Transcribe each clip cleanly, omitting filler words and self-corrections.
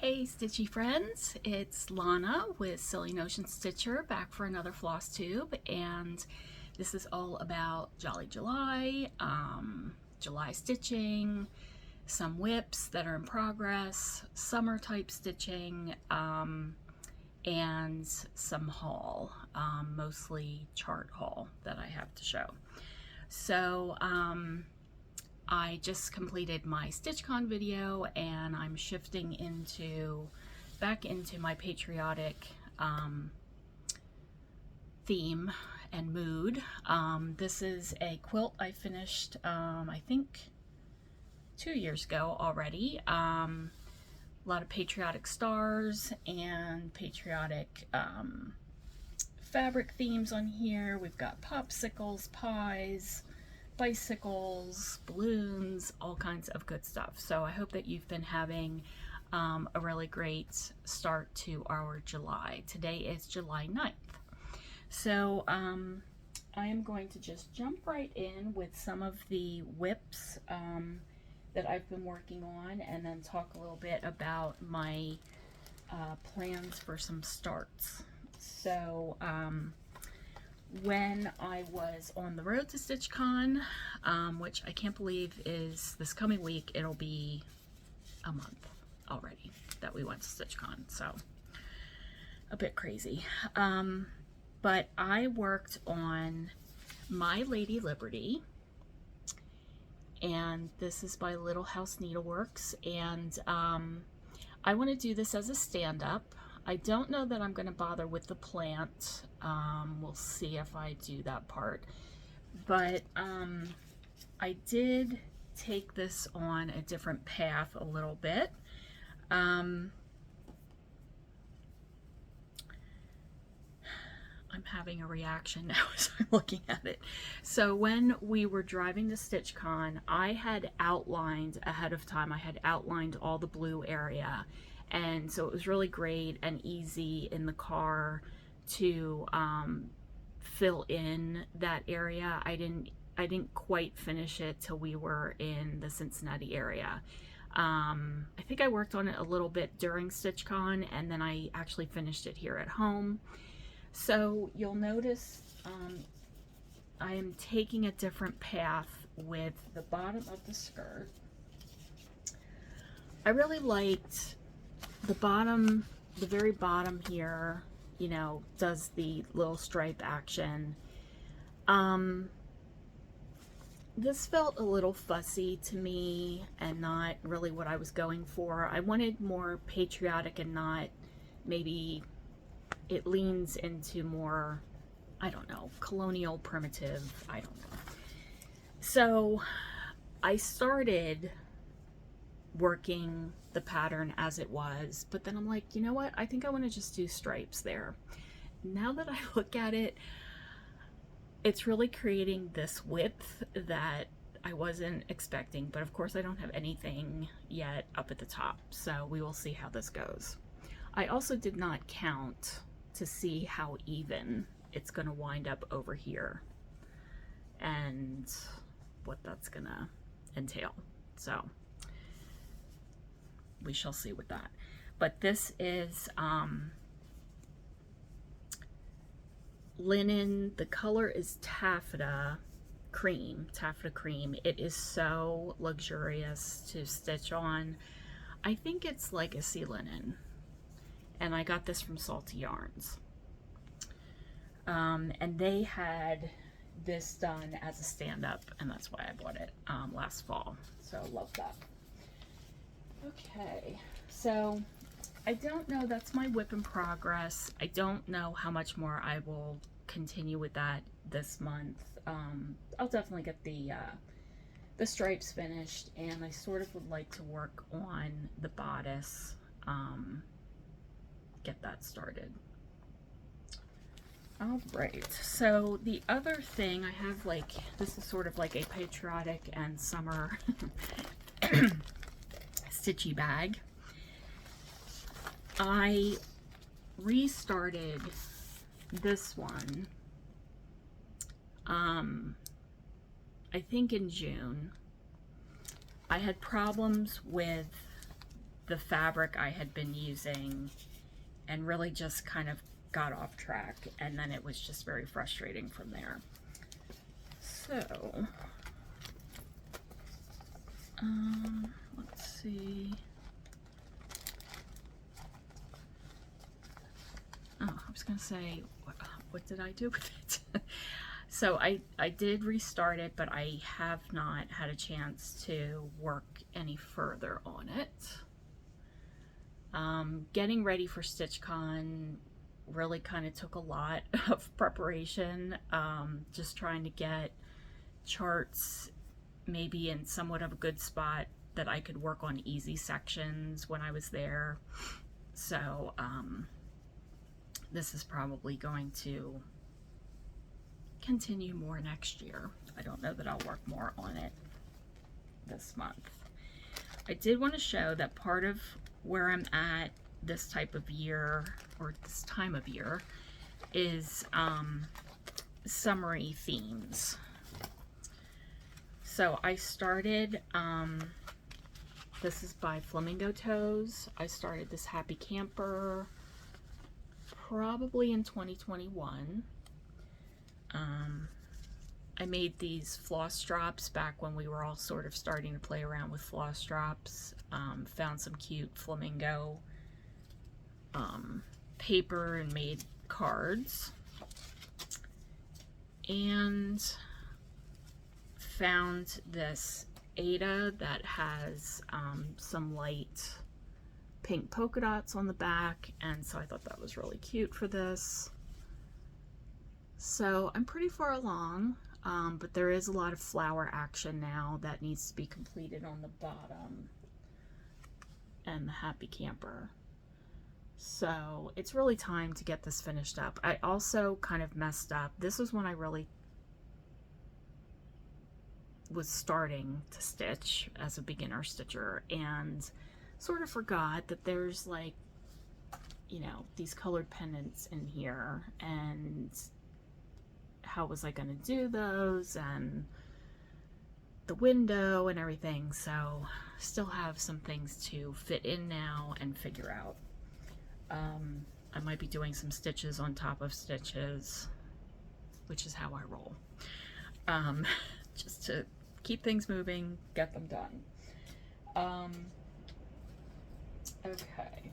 Hey Stitchy friends, it's Lana with Silly Notion Stitcher back for another Flosstube, and this is all about Jolly July, July stitching, some whips that are in progress, summer type stitching, and some haul, mostly chart haul that I have to show. So I just completed my Stitchcon video and I'm shifting back into my patriotic theme and mood. This is a quilt I finished I think 2 years ago already. A lot of patriotic stars and patriotic fabric themes on here. We've got popsicles, pies, bicycles, balloons, all kinds of good stuff. So I hope that you've been having a really great start to our July. Today is July 9th. So I am going to just jump right in with some of the whips that I've been working on, and then talk a little bit about my plans for some starts. So when I was on the road to Stitchcon, which I can't believe is this coming week, it'll be a month already that we went to Stitchcon, so a bit crazy. But I worked on My Lady Liberty, and this is by Little House Needleworks, and I want to do this as a stand-up. I don't know that I'm going to bother with the plant. We'll see if I do that part. But I did take this on a different path a little bit. I'm having a reaction now as I'm looking at it. So when we were driving to Stitchcon, I had outlined ahead of time, I had outlined all the blue area. And so it was really great and easy in the car to fill in that area. I didn't quite finish it till we were in the Cincinnati area. I think I worked on it a little bit during Stitchcon, and then I actually finished it here at home. So you'll notice I am taking a different path with the bottom of the skirt. I really liked the bottom, the very bottom here, you know, does the little stripe action. This felt a little fussy to me and not really what I was going for. I wanted more patriotic and not, maybe it leans into more, I don't know, colonial, primitive, I don't know. So I started working the pattern as it was, but then I'm like, you know what, I think I want to just do stripes there. Now that I look at it, it's really creating this width that I wasn't expecting, but of course I don't have anything yet up at the top, so we will see how this goes. I also did not count to see how even it's going to wind up over here and what that's gonna entail, so we shall see with that. But this is linen. The color is taffeta cream. It is so luxurious to stitch on. I think it's legacy linen, and I got this from Salty Yarns. And they had this done as a stand-up, and that's why I bought it last fall, so love that. Okay, so I don't know, that's my whip in progress. I don't know how much more I will continue with that this month. I'll definitely get the stripes finished, and I sort of would like to work on the bodice, get that started. All right, so the other thing I have, like, this is sort of like a patriotic and summer stitchy bag. I restarted this one, I think in June. I had problems with the fabric I had been using and really just kind of got off track, and then it was just very frustrating from there. So, let's see. Oh, I was gonna say, what did I do with it? So I did restart it, but I have not had a chance to work any further on it. Getting ready for Stitchcon really kind of took a lot of preparation, just trying to get charts maybe in somewhat of a good spot that I could work on easy sections when I was there. So this is probably going to continue more next year. I don't know that I'll work more on it this month. I did want to show that part of where I'm at this type of year, or this time of year, is summery themes. So I started, this is by Flamingo Toes. I started this Happy Camper probably in 2021. I made these floss drops back when we were all sort of starting to play around with floss drops. Found some cute flamingo paper and made cards. And found this Ada that has some light pink polka dots on the back, and so I thought that was really cute for this. So I'm pretty far along, but there is a lot of flower action now that needs to be completed on the bottom and the Happy Camper. So it's really time to get this finished up. I also kind of messed up. This was when I really was starting to stitch as a beginner stitcher, and sort of forgot that there's, like, you know, these colored pendants in here, and how was I going to do those, and the window and everything. So still have some things to fit in now and figure out. I might be doing some stitches on top of stitches, which is how I roll, just to keep things moving, get them done. Okay.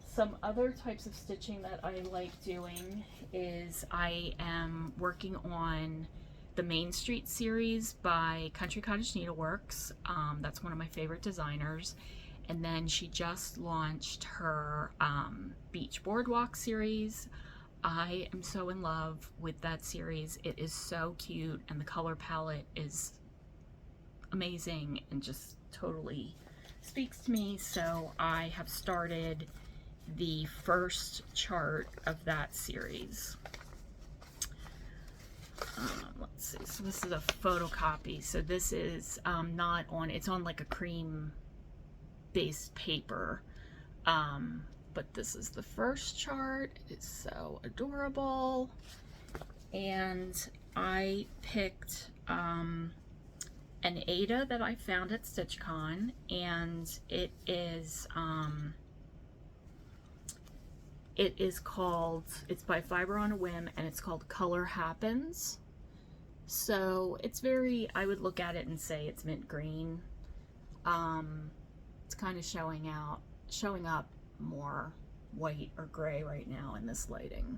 Some other types of stitching that I like doing is I am working on the Main Street series by Country Cottage Needleworks. That's one of my favorite designers. And then she just launched her Beach Boardwalk series. I am so in love with that series. It is so cute, and the color palette is amazing and just totally speaks to me. So I have started the first chart of that series. Let's see, so this is a photocopy. So this is not on, it's on like a cream based paper, but this is the first chart. It's so adorable. And I picked an Ada that I found at Stitchcon, and it is called, it's by Fiber on a Whim, and it's called Color Happens. So it's very, I would look at it and say it's mint green. It's kind of showing up more white or gray right now in this lighting.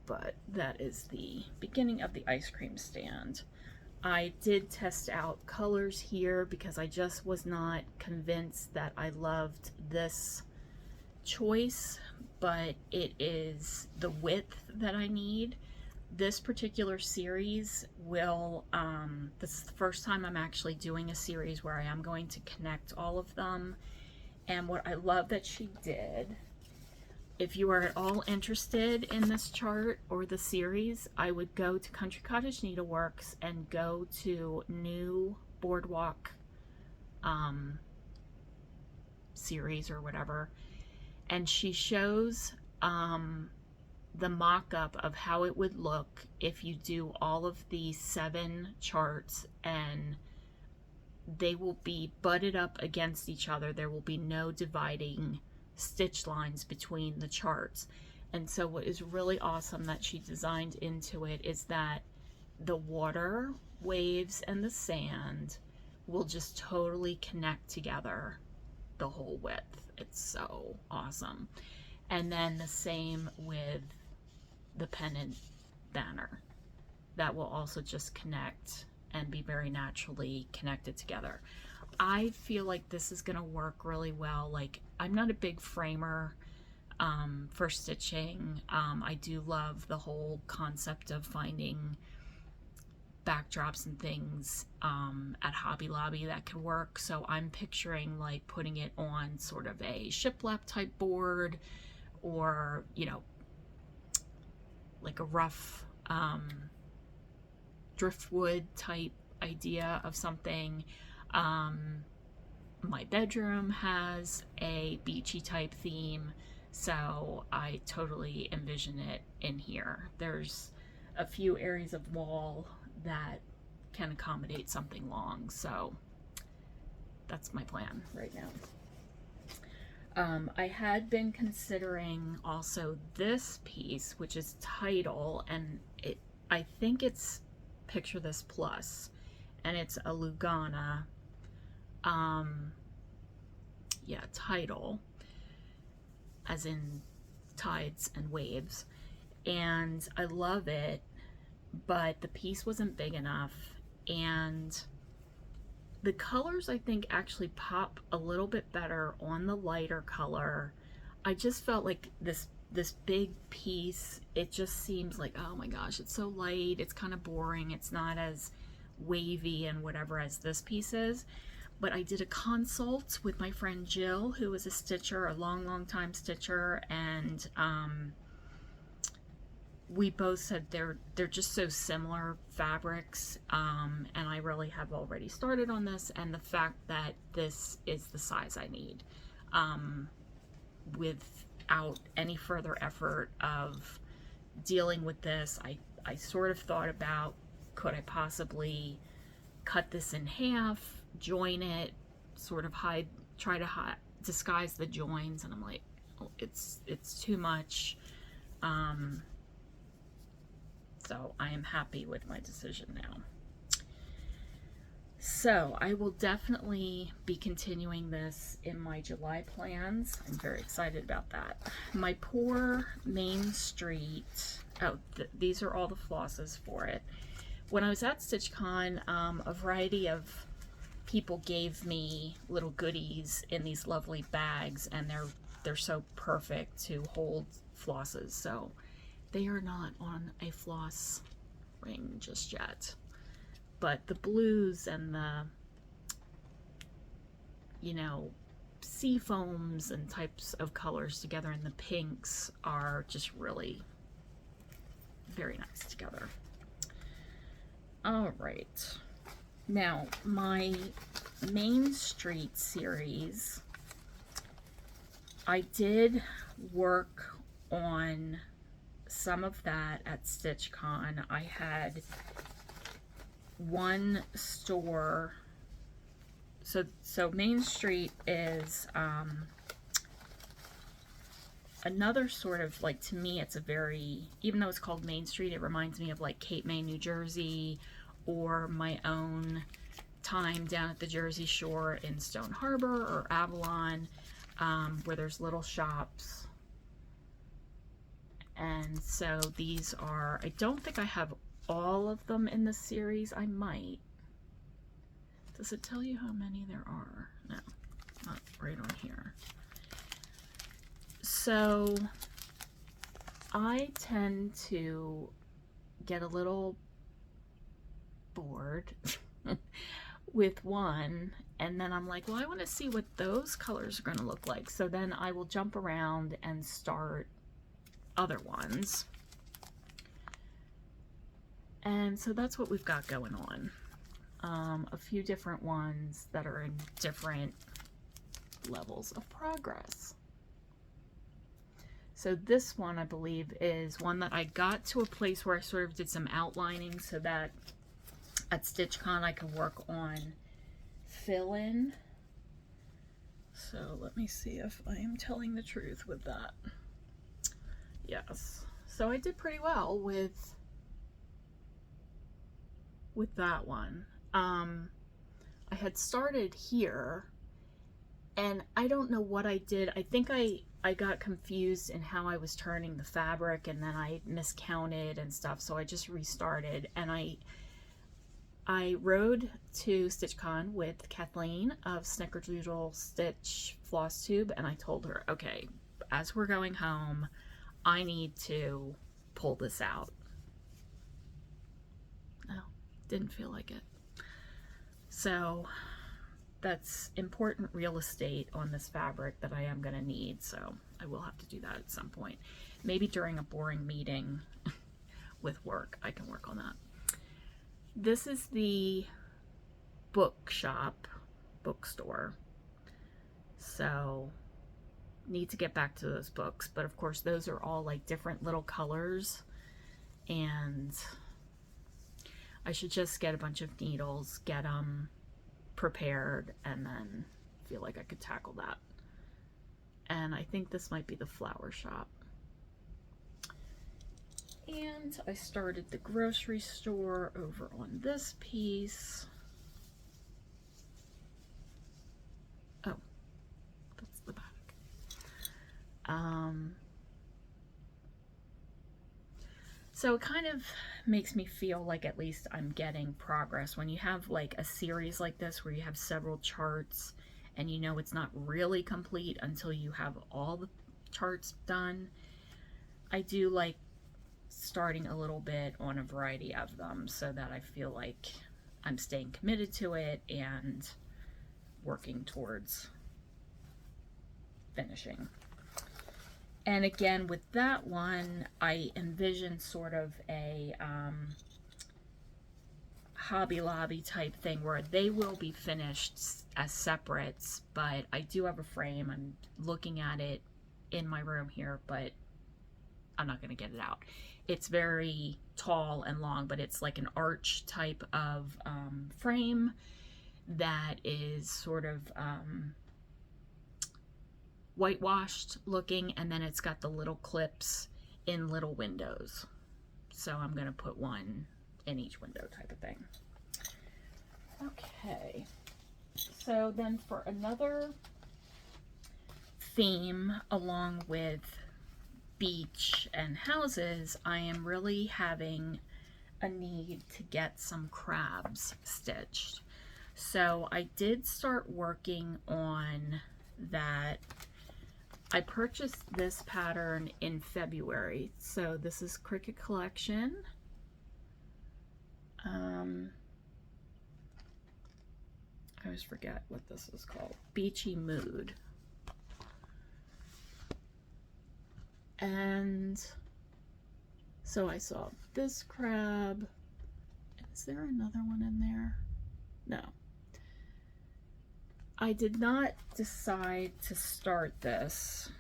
But that is the beginning of the ice cream stand. I did test out colors here because I just was not convinced that I loved this choice, but it is the width that I need. This particular series will, this is the first time I'm actually doing a series where I am going to connect all of them. And what I love that she did, if you are at all interested in this chart or the series, I would go to Country Cottage Needleworks and go to New Boardwalk series or whatever, and she shows the mock-up of how it would look if you do all of the 7 charts and they will be butted up against each other. There will be no dividing stitch lines between the charts. And so what is really awesome that she designed into it is that the water, waves, and the sand will just totally connect together the whole width. It's so awesome. And then the same with the pennant banner. That will also just connect and be very naturally connected together. I feel like this is gonna work really well. Like, I'm not a big framer for stitching. I do love the whole concept of finding backdrops and things at Hobby Lobby that could work. So I'm picturing like putting it on sort of a shiplap type board, or, you know, like a rough driftwood type idea of something. My bedroom has a beachy type theme, so I totally envision it in here. There's a few areas of wall that can accommodate something long, so that's my plan right now. I had been considering also this piece, which is Title, and I think it's, picture this plus, and it's a Lugana, yeah, Title, as in tides and waves, and I love it, but the piece wasn't big enough, and the colors I think actually pop a little bit better on the lighter color. I just felt like this big piece, it just seems like, oh my gosh, it's so light, it's kind of boring, it's not as wavy and whatever as this piece is. But I did a consult with my friend Jill, who is a stitcher, a long time stitcher, and we both said they're just so similar fabrics, and I really have already started on this, and the fact that this is the size I need, without any further effort of dealing with this, I sort of thought about, could I possibly cut this in half, join it, sort of try to disguise the joins, and I'm like, oh, it's too much. So I am happy with my decision now. So I will definitely be continuing this in my July plans. I'm very excited about that. My poor Main Street, oh, these are all the flosses for it. When I was at Stitchcon, a variety of people gave me little goodies in these lovely bags, and they're so perfect to hold flosses. So they are not on a floss ring just yet, but the blues and the, you know, sea foams and types of colors together, and the pinks are just really very nice together. All right, now my Main Street series, I did work on some of that at Stitchcon. I had one store, so Main Street is another sort of, like, to me it's a very, even though it's called Main Street, it reminds me of like Cape May, New Jersey, or my own time down at the Jersey Shore in Stone Harbor or Avalon, where there's little shops. And so these are, I don't think I have all of them in the series. I might. Does it tell you how many there are? No, not right on here. So I tend to get a little bored with one, and then I'm like, well, I want to see what those colors are going to look like. So then I will jump around and start other ones. And so that's what we've got going on. A few different ones that are in different levels of progress. So this one, I believe, is one that I got to a place where I sort of did some outlining so that at Stitchcon I could work on fill in. So let me see if I am telling the truth with that. Yes. So I did pretty well with that one. I had started here, and I don't know what I did. I think I got confused in how I was turning the fabric, and then I miscounted and stuff, so I just restarted. And I rode to Stitchcon with Kathleen of Snickerdoodle Stitch Flosstube, and I told her, okay, as we're going home, I need to pull this out. No, didn't feel like it. So that's important real estate on this fabric that I am going to need, so I will have to do that at some point. Maybe during a boring meeting with work, I can work on that. This is the bookstore. So need to get back to those books, but of course those are all like different little colors, and I should just get a bunch of needles, get them prepared, and then feel like I could tackle that. And I think this might be the flower shop. And I started the grocery store over on this piece. Oh, that's the back. So it kind of makes me feel like at least I'm getting progress when you have like a series like this where you have several charts and you know it's not really complete until you have all the charts done. I do like starting a little bit on a variety of them so that I feel like I'm staying committed to it and working towards finishing. And again, with that one, I envision sort of a Hobby Lobby type thing where they will be finished as separates, but I do have a frame. I'm looking at it in my room here, but I'm not going to get it out. It's very tall and long, but it's like an arch type of frame that is sort of whitewashed looking, and then it's got the little clips in little windows. So I'm going to put one in each window type of thing. Okay, so then for another theme along with beach and houses, I am really having a need to get some crabs stitched. So I did start working on that. I purchased this pattern in February. So this is Cricut Collection. I always forget what this is called. Beachy Mood. And so I saw this crab. Is there another one in there? No. I did not decide to start this,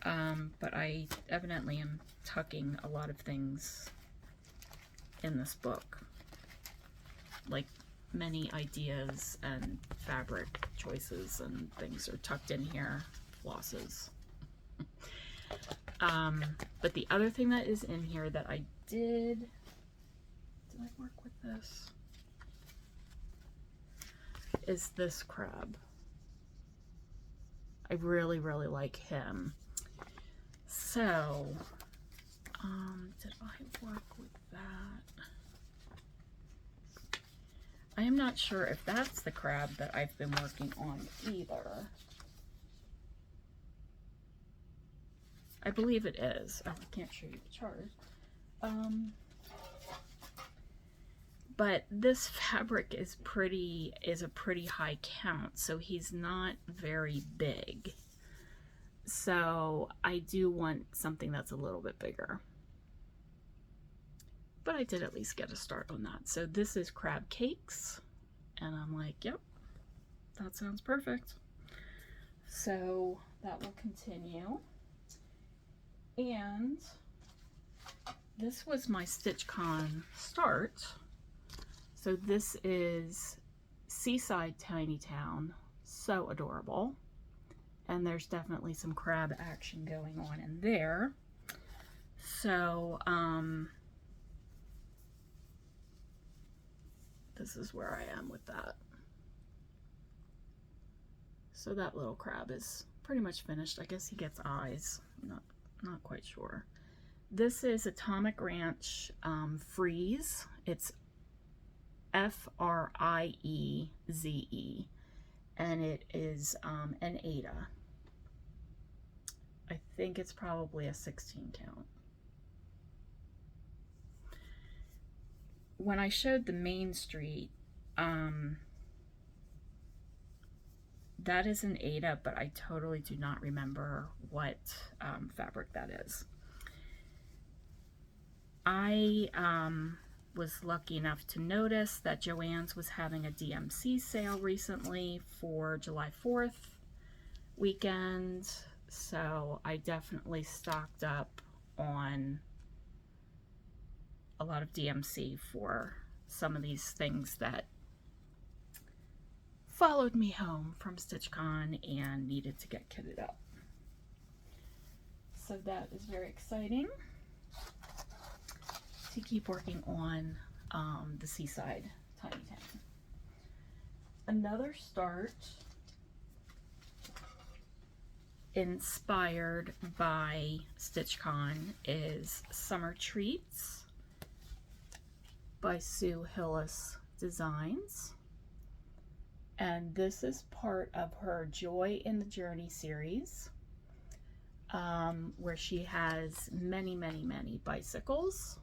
but I evidently am tucking a lot of things in this book. Like many ideas and fabric choices and things are tucked in here. Flosses. But the other thing that is in here that I did I work with this? Is this crab. I really, really like him. So, did I work with that? I am not sure if that's the crab that I've been working on either. I believe it is. Oh, I can't show you the chart. But this fabric is a pretty high count, so he's not very big. So I do want something that's a little bit bigger. But I did at least get a start on that. So this is crab cakes, and I'm like, yep, that sounds perfect. So that will continue. And this was my Stitchcon start. So this is Seaside Tiny Town. So adorable. And there's definitely some crab action going on in there. So, this is where I am with that. So that little crab is pretty much finished. I guess he gets eyes. I'm not quite sure. This is Atomic Ranch Freeze. It's Frieze, and it is an Ada. I think it's probably a 16 count. When I showed the Main Street, that is an Ada, but I totally do not remember what fabric that is. I was lucky enough to notice that Joann's was having a DMC sale recently for July 4th weekend, so I definitely stocked up on a lot of DMC for some of these things that followed me home from Stitchcon and needed to get kitted up. So that is very exciting to keep working on the Seaside Tiny Town. Another start inspired by Stitchcon is Summer Treats by Sue Hillis Designs. And this is part of her Joy in the Journey series, where she has many, many, many bicycles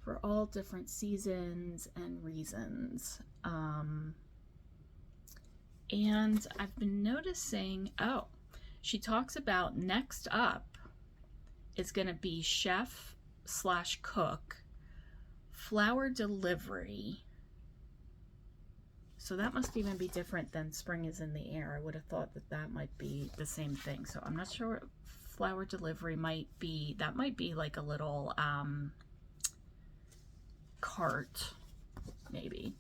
for all different seasons and reasons. And I've been noticing, she talks about next up is going to be chef/cook flower delivery. So that must even be different than Spring is in the Air. I would have thought that that might be the same thing. So I'm not sure what flower delivery might be. That might be like a little cart, maybe.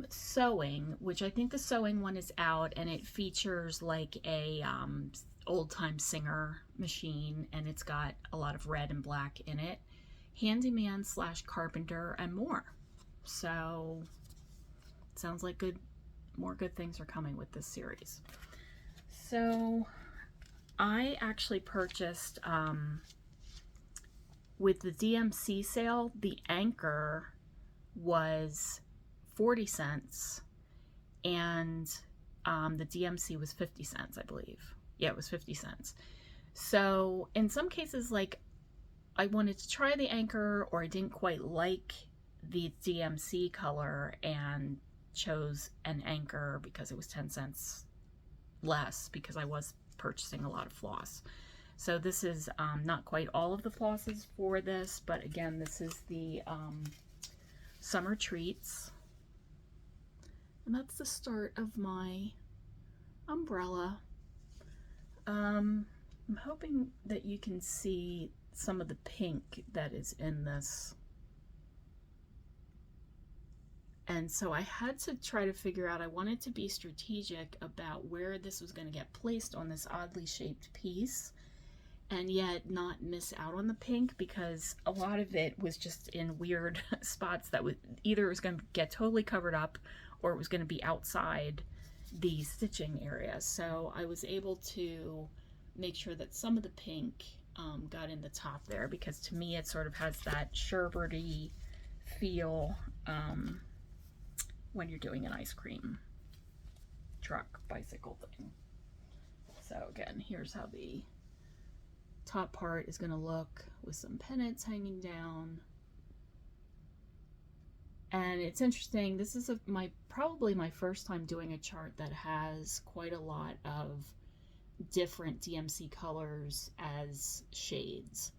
Sewing, which I think the sewing one is out, and it features like a old-time Singer machine, and it's got a lot of red and black in it. Handyman/carpenter and more. So sounds like more good things are coming with this series. So I actually purchased with the DMC sale, the anchor was 40 cents and the DMC was 50 cents, I believe. Yeah, it was 50 cents. So in some cases, like, I wanted to try the anchor, or I didn't quite like the DMC color and chose an anchor because it was 10 cents less, because I was purchasing a lot of floss. So this is not quite all of the flosses for this, but again, this is the Summer Treats. And that's the start of my umbrella. I'm hoping that you can see some of the pink that is in this. And so I had to try to figure out, I wanted to be strategic about where this was going to get placed on this oddly shaped piece, and yet not miss out on the pink, because a lot of it was just in weird spots that would either it was going to get totally covered up or it was going to be outside the stitching area. So I was able to make sure that some of the pink got in the top there, because to me it sort of has that sherbety feel when you're doing an ice cream truck bicycle thing. So again, here's how the top part is going to look with some pennants hanging down. And it's interesting, this is probably my first time doing a chart that has quite a lot of different DMC colors as shades.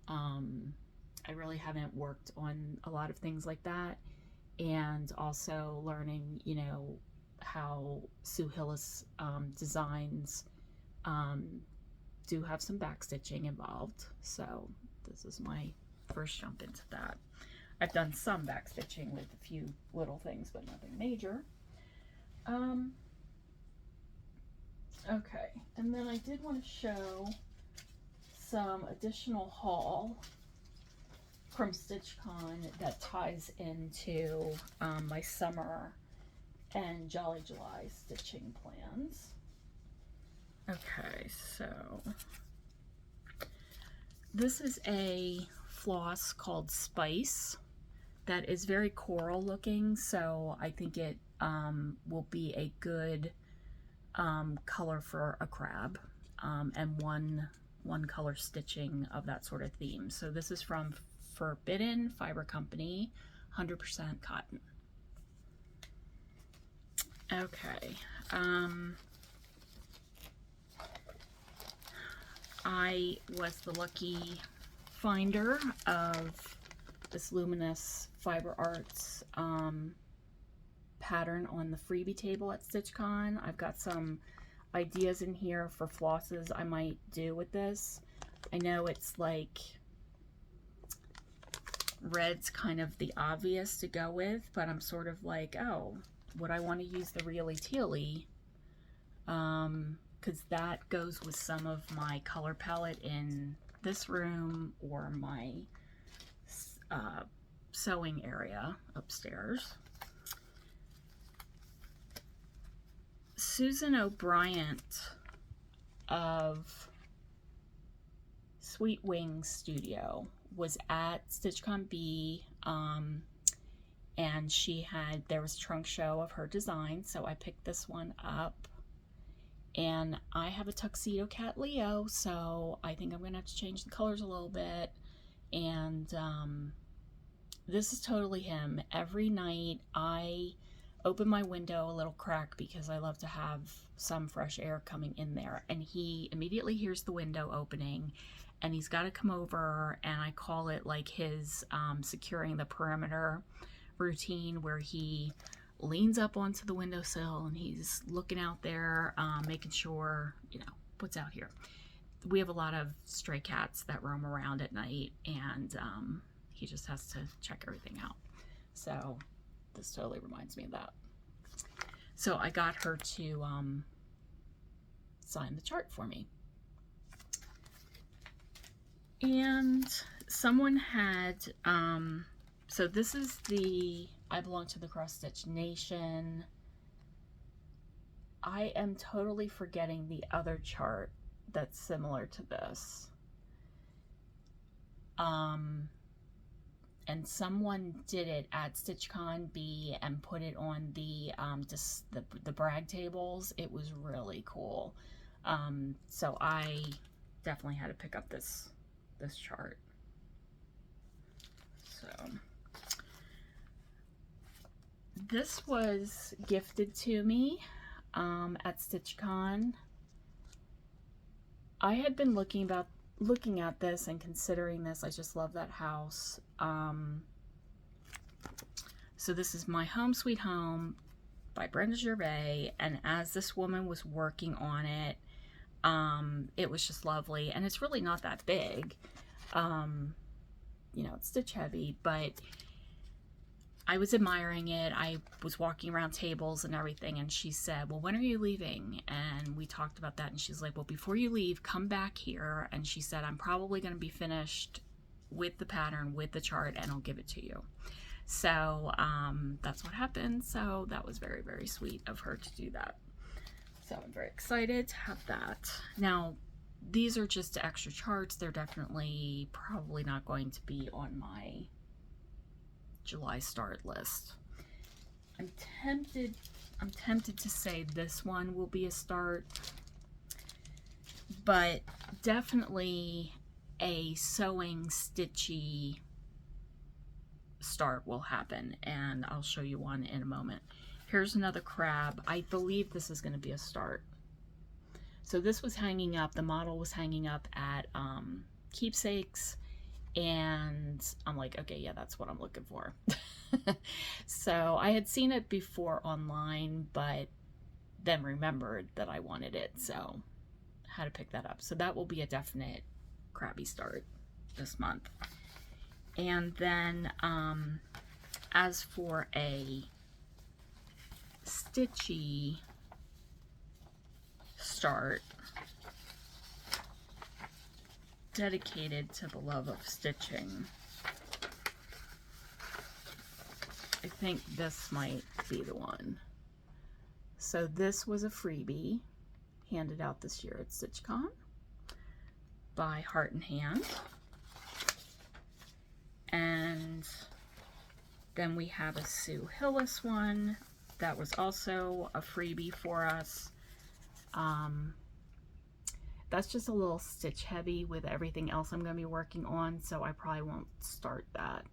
I really haven't worked on a lot of things like that, and also learning, you know, how Sue Hillis designs do have some back stitching involved. So this is my first jump into that. I've done some back stitching with a few little things, but nothing major. Okay, and then I did want to show some additional haul from Stitchcon that ties into my summer and Jolly July stitching plans. Okay, so this is a floss called Spice that is very coral looking, so I think it will be a good color for a crab, and one color stitching of that sort of theme. So this is from Forbidden Fiber Company, 100% cotton. Okay, I was the lucky finder of this luminous fiber arts pattern on the freebie table at Stitchcon. I've got some ideas in here for flosses I might do with this. I know it's like red's kind of the obvious to go with, but I'm sort of like, oh, would I want to use the really tealy? Because that goes with some of my color palette in this room or my sewing area upstairs. Susan O'Brien of Sweet Wings Studio was at Stitchcon B, and there was a trunk show of her design, so I picked this one up. And I have a tuxedo cat Leo, so I think I'm gonna have to change the colors a little bit. And this is totally him. Every night I open my window a little crack because I love to have some fresh air coming in there, and he immediately hears the window opening and he's got to come over, and I call it like his securing the perimeter routine, where he leans up onto the windowsill and he's looking out there, making sure, you know, what's out here. We have a lot of stray cats that roam around at night, and he just has to check everything out. So this totally reminds me of that. So I got her to sign the chart for me. And someone had, so this is I belong to the Cross Stitch Nation. I am totally forgetting the other chart that's similar to this. And someone did it at Stitchcon B and put it on the brag tables. It was really cool. So I definitely had to pick up this chart. So this was gifted to me at Stitchcon. I had been looking at this and considering this. I just love that house. So this is My Home Sweet Home by Brenda Gervais, and as this woman was working on it, it was just lovely. And it's really not that big. You know, it's stitch heavy, but I was admiring it. I was walking around tables and everything, and she said, well, when are you leaving? And we talked about that, and she's like, well, before you leave, come back here. And she said, I'm probably going to be finished with the pattern, with the chart, and I'll give it to you. So that's what happened. So that was very, very sweet of her to do that. So I'm very excited to have that. Now, these are just extra charts. They're definitely probably not going to be on my July start list. I'm tempted to say this one will be a start, but definitely a sewing stitchy start will happen, and I'll show you one in a moment. Here's another crab. I believe this is going to be a start. So this was hanging up, the model was hanging up at Keepsakes, and I'm like, okay, yeah, that's what I'm looking for. So I had seen it before online, but then remembered that I wanted it, so I had to pick that up. So that will be a definite crabby start this month. And then as for a Stitchy Start, dedicated to the love of stitching, I think this might be the one. So this was a freebie handed out this year at Stitchcon by Heart and Hand. And then we have a Sue Hillis one that was also a freebie for us. That's just a little stitch heavy with everything else I'm going to be working on, so I probably won't start that.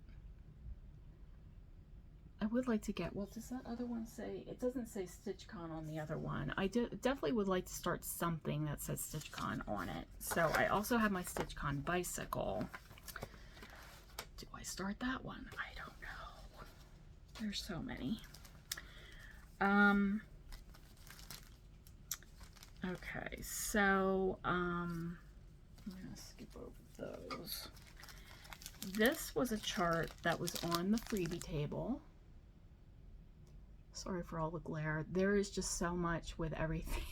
I would like to get, well, does that other one say, it doesn't say Stitchcon on the other one. I definitely would like to start something that says Stitchcon on it. So I also have my Stitchcon bicycle. Do I start that one? I don't know. There's so many. Okay, so I'm gonna skip over those. This was a chart that was on the freebie table. Sorry for all the glare. There is just so much with everything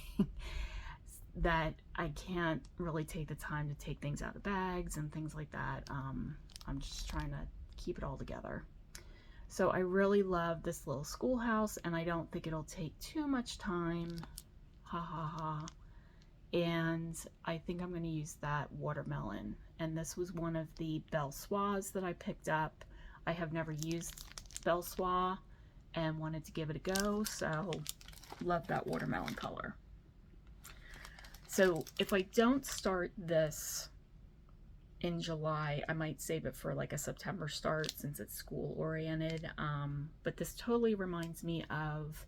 that I can't really take the time to take things out of bags and things like that. I'm just trying to keep it all together. So I really love this little schoolhouse, and I don't think it'll take too much time. Ha ha ha. And I think I'm going to use that watermelon. And this was one of the Belle Soies that I picked up. I have never used Belle Soie and wanted to give it a go, so love that watermelon color. So if I don't start this in July, I might save it for like a September start since it's school oriented. But this totally reminds me of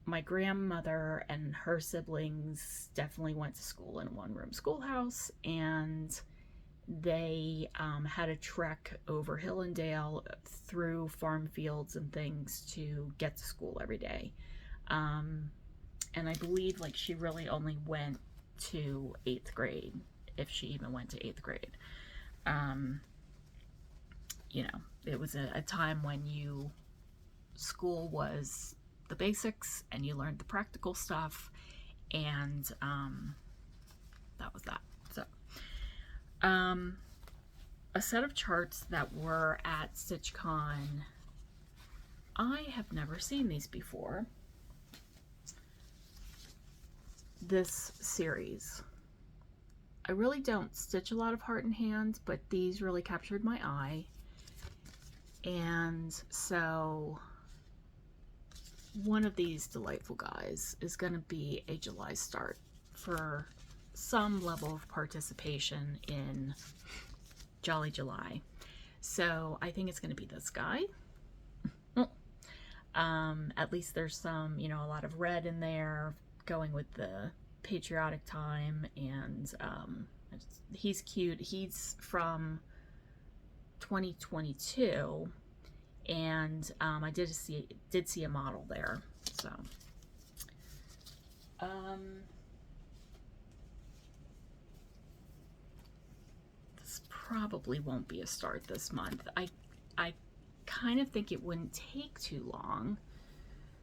my grandmother and her siblings definitely went to school in a one-room schoolhouse, and they had a trek over hill and dale through farm fields and things to get to school every day. And I believe like she really only went to 8th grade, if she even went to 8th grade. You know, it was a time when school was the basics and you learned the practical stuff, and that was that. So a set of charts that were at Stitchcon. I have never seen these before. This series. I really don't stitch a lot of Heart and Hand, but these really captured my eye. And so one of these delightful guys is going to be a July start for some level of participation in Jolly July. So I think it's going to be this guy. At least there's some, you know, a lot of red in there going with the patriotic time, and he's cute. He's from 2022, and I did see a model there. So this probably won't be a start this month. I kind of think it wouldn't take too long.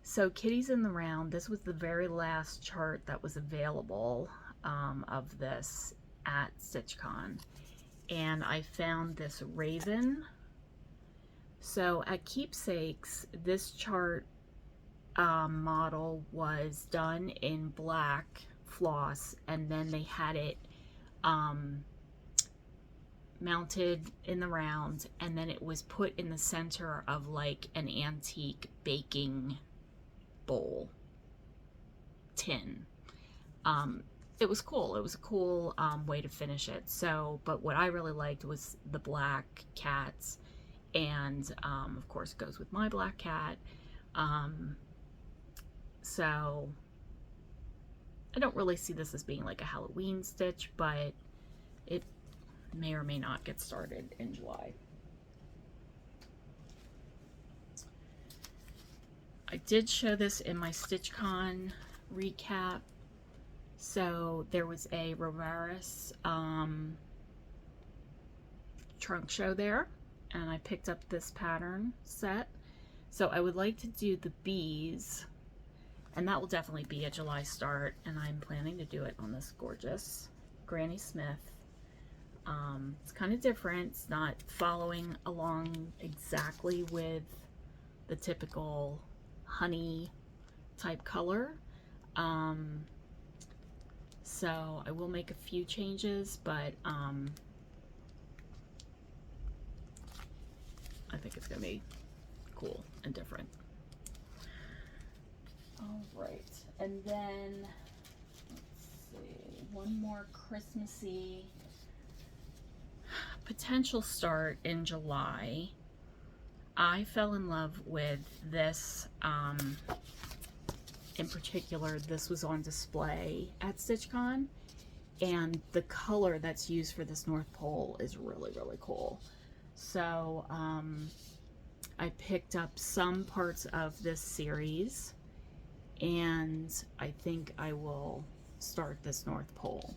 So Kitty's in the Round, this was the very last chart that was available of this at Stitchcon. And I found this Raven. So at Keepsakes, this chart model was done in black floss, and then they had it mounted in the round, and then it was put in the center of like an antique baking bowl tin. It was cool. It was a cool way to finish it. So, but what I really liked was the black cats, and of course it goes with my black cat. So I don't really see this as being like a Halloween stitch, but it may or may not get started in July. I did show this in my Stitchcon recap. So there was a Rovaris trunk show there, and I picked up this pattern set. So I would like to do the bees, and that will definitely be a July start, and I'm planning to do it on this gorgeous Granny Smith. It's kind of different. It's not following along exactly with the typical honey type color. So I will make a few changes, but I think it's gonna be cool and different. All right, and then let's see, one more Christmassy potential start in July. I fell in love with this. In particular, this was on display at Stitchcon, and the color that's used for this North Pole is really, really cool. So I picked up some parts of this series, and I think I will start this North Pole.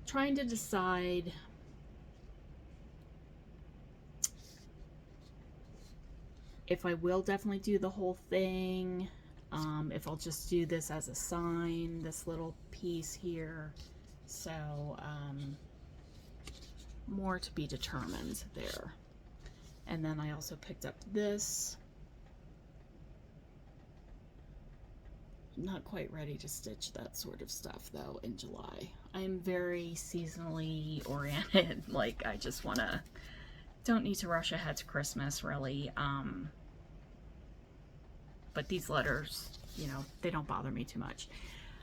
Trying to decide if I will definitely do the whole thing, if I'll just do this as a sign, this little piece here. So more to be determined there. And then I also picked up this. Not quite ready to stitch that sort of stuff though in July. I am very seasonally oriented. Like, I just wanna, don't need to rush ahead to Christmas really. But these letters, you know, they don't bother me too much.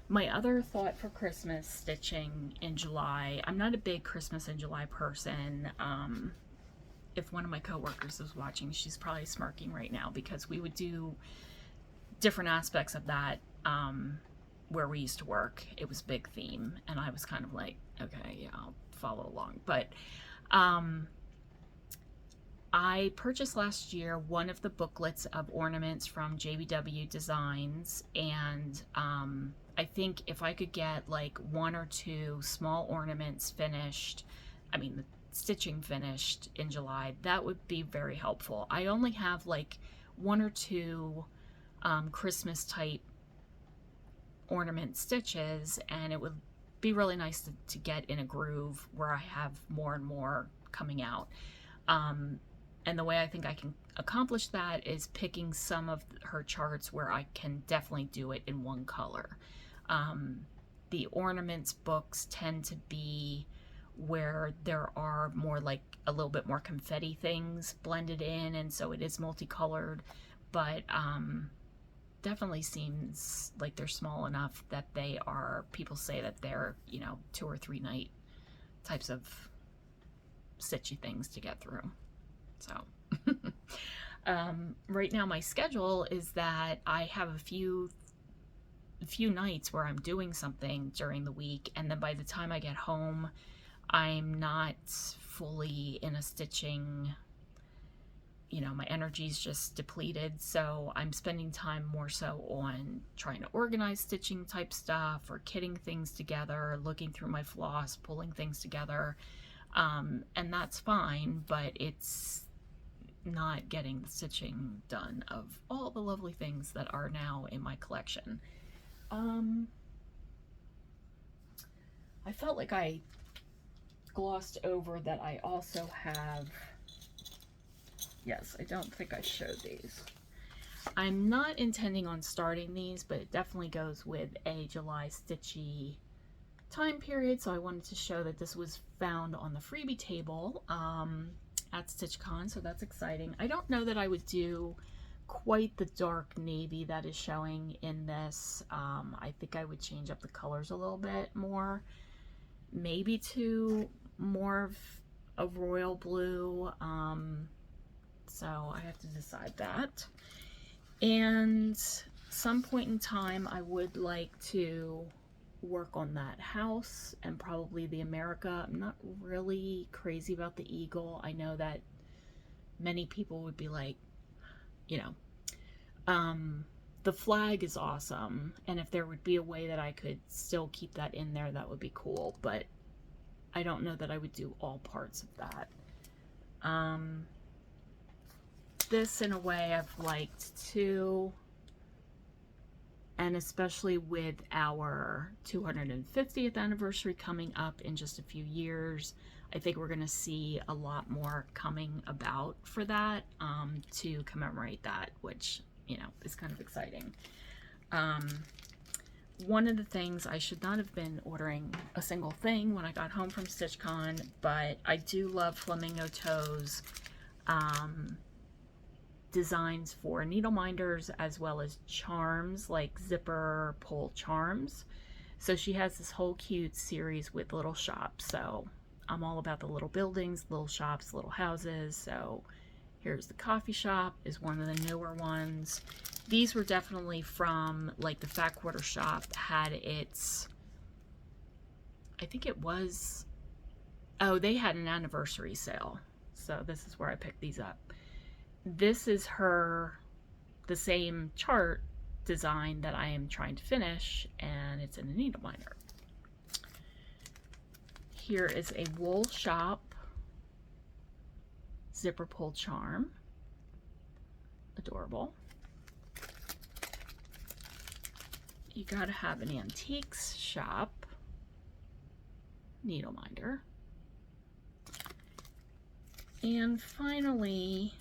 My other thought for Christmas stitching in July, I'm not a big Christmas in July person. If one of my coworkers is watching, she's probably smirking right now, because we would do different aspects of that where we used to work. It was a big theme, and I was kind of like, okay, yeah, I'll follow along. But I purchased last year one of the booklets of ornaments from JBW Designs, and I think if I could get like 1 or 2 small ornaments finished, I mean the stitching finished in July, that would be very helpful. I only have like 1 or 2 Christmas type ornament stitches, and it would be really nice to get in a groove where I have more and more coming out. And the way I think I can accomplish that is picking some of her charts where I can definitely do it in one color. The ornaments books tend to be where there are more like a little bit more confetti things blended in, and so it is multicolored, but definitely seems like they're small enough that they are, people say that they're, you know, 2 or 3 night types of stitchy things to get through. So right now my schedule is that I have a few nights where I'm doing something during the week, and then by the time I get home I'm not fully in a stitching, you know, my energy's just depleted, so I'm spending time more so on trying to organize stitching type stuff, or kitting things together, looking through my floss, pulling things together, and that's fine, but it's not getting the stitching done of all the lovely things that are now in my collection. I felt like I glossed over that I also have, yes, I don't think I showed these. I'm not intending on starting these, but it definitely goes with a July stitchy time period, so I wanted to show that this was found on the freebie table at Stitchcon, so that's exciting. I don't know that I would do quite the dark navy that is showing in this. I think I would change up the colors a little bit more, maybe to more of a royal blue, so I have to decide that. And some point in time I would like to work on that house and probably the America. I'm not really crazy about the eagle. I know that many people would be like, you know, the flag is awesome, and if there would be a way that I could still keep that in there, that would be cool, but I don't know that I would do all parts of that. This in a way I've liked too, and especially with our 250th anniversary coming up in just a few years, I think we're going to see a lot more coming about for that, to commemorate that, which, you know, is kind of exciting. One of the things, I should not have been ordering a single thing when I got home from Stitchcon, but I do love Flamingo Toes designs for needle minders as well as charms, like zipper pull charms. So she has this whole cute series with little shops. So I'm all about the little buildings, little shops, little houses. So here's the coffee shop, is one of the newer ones. These were definitely from, like, the Fat Quarter shop had its, I think it was, oh, they had an anniversary sale. So this is where I picked these up. This is the same chart design that I am trying to finish, and it's in a needle minder. Here is a wool shop zipper pull charm. Adorable. You gotta have an antiques shop needle minder. And finally,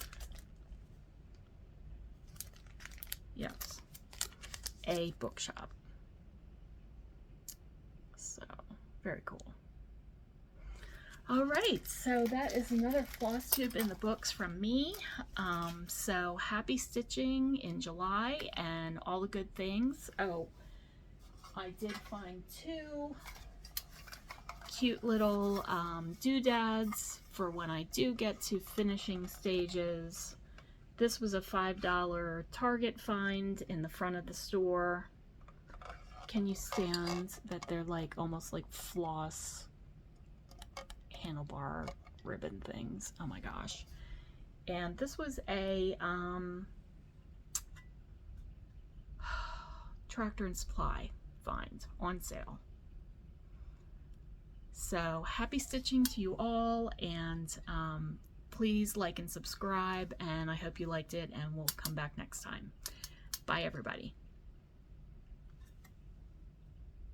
yes, a bookshop. So, very cool. All right, so that is another Flosstube in the books from me. So happy stitching in July and all the good things. Oh, I did find two cute little doodads for when I do get to finishing stages. This was a $5 Target find in the front of the store. Can you stand that they're like almost like floss handlebar ribbon things? Oh my gosh. And this was a Tractor and Supply find on sale. So happy stitching to you all, and please like and subscribe, and I hope you liked it, and we'll come back next time. Bye everybody.